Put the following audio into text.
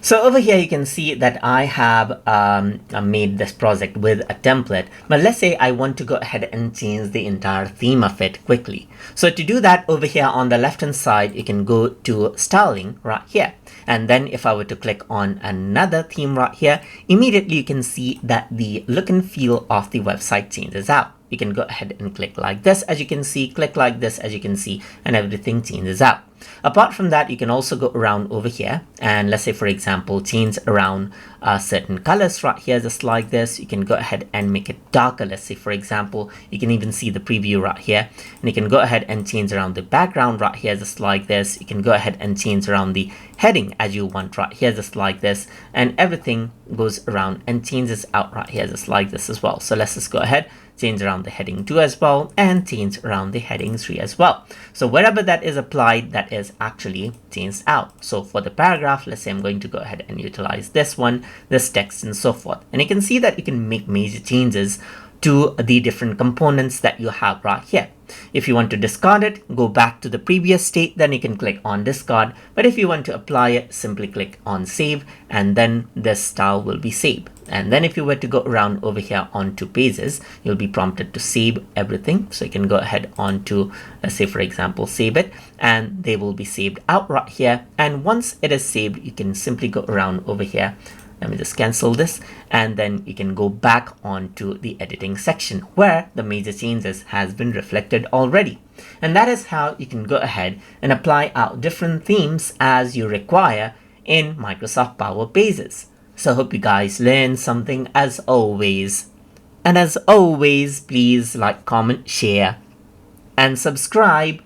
So over here, you can see that I have made this project with a template, but let's say I want to go ahead and change the entire theme of it quickly. So to do that, over here on the left hand side, you can go to styling right here. And then if I were to click on another theme right here, immediately you can see that the look and feel of the website changes out. You can go ahead and click like this, as you can see, click like this, as you can see, and everything changes out. Apart from that, you can also go around over here and let's say, for example, change around certain colors right here, just like this. You can go ahead and make it darker. Let's say, for example, you can even see the preview right here, and you can go ahead and change around the background right here, just like this. You can go ahead and change around the heading as you want right here, just like this, and everything goes around and changes out right here, just like this as well. So let's just go ahead, change around the heading 2 as well, and change around the heading 3 as well. So wherever that is applied, that is actually changed out. So for the paragraph, let's say I'm going to go ahead and utilize this one, this text, and so forth. And you can see that you can make major changes to the different components that you have right here. If you want to discard it, go back to the previous state, then you can click on discard. But if you want to apply it, simply click on save, and then this style will be saved. And then if you were to go around over here onto pages, you'll be prompted to save everything. So you can go ahead onto, let's say, for example, save it, and they will be saved out right here. And once it is saved, you can simply go around over here. Let me just cancel this, and then you can go back onto the editing section where the major changes has been reflected already. And that is how you can go ahead and apply out different themes as you require in Microsoft Power Pages. So I hope you guys learned something as always. And as always, please like, comment, share, and subscribe